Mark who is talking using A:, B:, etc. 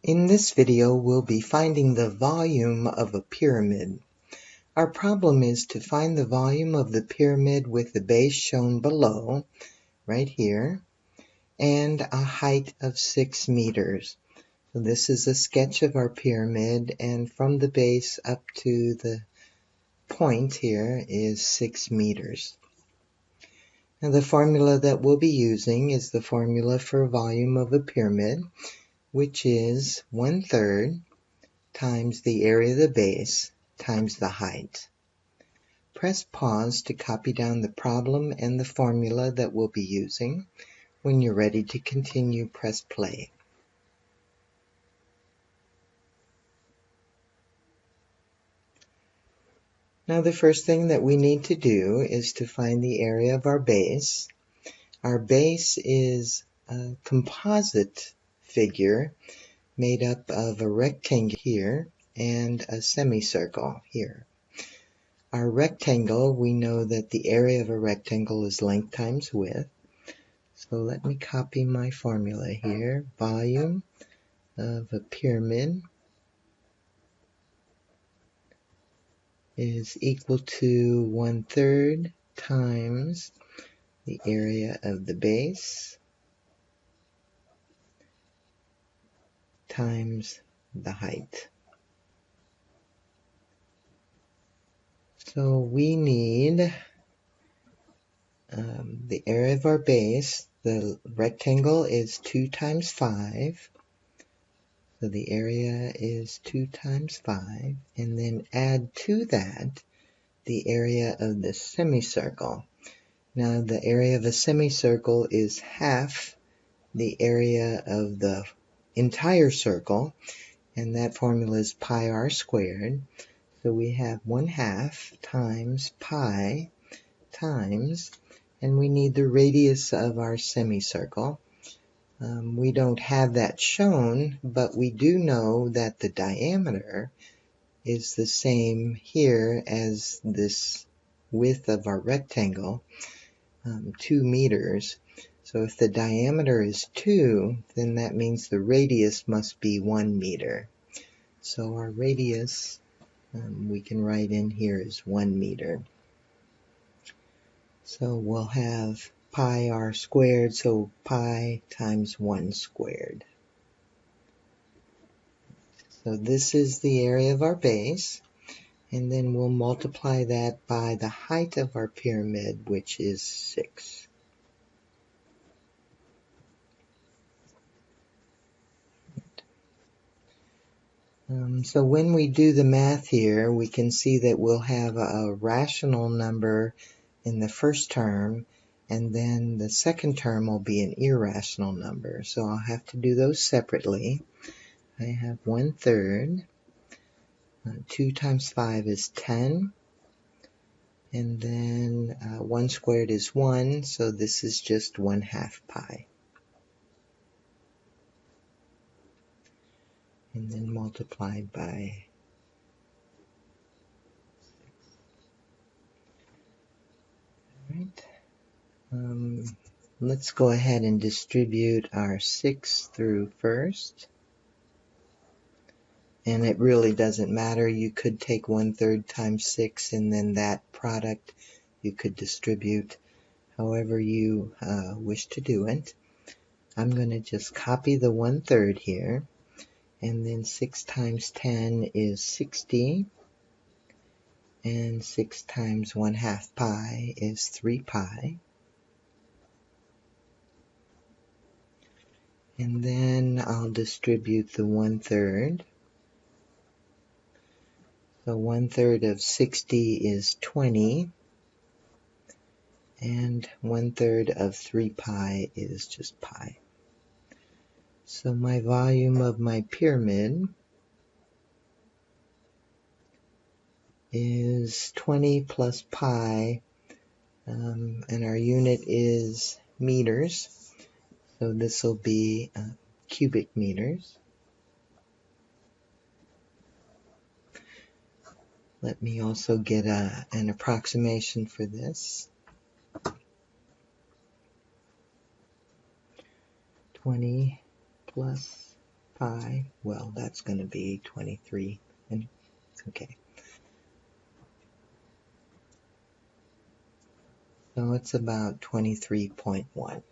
A: In this video, we'll be finding the volume of a pyramid. Our problem is to find the volume of the pyramid with the base shown below, right here, and a height of 6 meters. So this is a sketch of our pyramid, and from the base up to the point here is 6 meters. Now the formula that we'll be using is the formula for volume of a pyramid, which is 1/3 times the area of the base times the height. Press pause to copy down the problem and the formula that we'll be using. When you're ready to continue, press play. Now the first thing that we need to do is to find the area of our base. Our base is a composite figure made up of a rectangle here and a semicircle here. Our rectangle, we know that the area of a rectangle is length times width. So let me copy my formula here. Volume of a pyramid is equal to 1/3 times the area of the base times the height. So we need the area of our base. The rectangle is 2 times 5. So the area is 2 times 5. And then add to that the area of the semicircle. Now the area of a semicircle is half the area of the entire circle, and that formula is pi r squared. So we have 1/2 times pi times, and we need the radius of our semicircle. We don't have that shown, but we do know that the diameter is the same here as this width of our rectangle, 2 meters. So if the diameter is 2, then that means the radius must be 1 meter. So our radius, we can write in here is 1 meter. So we'll have pi r squared, so pi times 1 squared. So this is the area of our base, and then we'll multiply that by the height of our pyramid, which is 6. So when we do the math here, we can see that we'll have a rational number in the first term, and then the second term will be an irrational number. So I'll have to do those separately. I have 1/3. 2 times 5 is 10. And then 1 squared is 1, so this is just 1/2 pi. And then multiplied by 6. Right. Let's go ahead and distribute our 6 through first. And it really doesn't matter. You could take 1/3 times 6, and then that product you could distribute however you wish to do it. I'm going to just copy the 1/3 here. And then 6 times 10 is 60. And 6 times 1/2 pi is 3 pi. And then I'll distribute the 1/3. So 1/3 of 60 is 20. And 1/3 of 3 pi is just pi. So my volume of my pyramid is 20 plus pi, and our unit is meters. So this will be cubic meters. Let me also get an approximation for this. 20 plus pi, well, that's going to be 23. And okay. So it's about 23.1.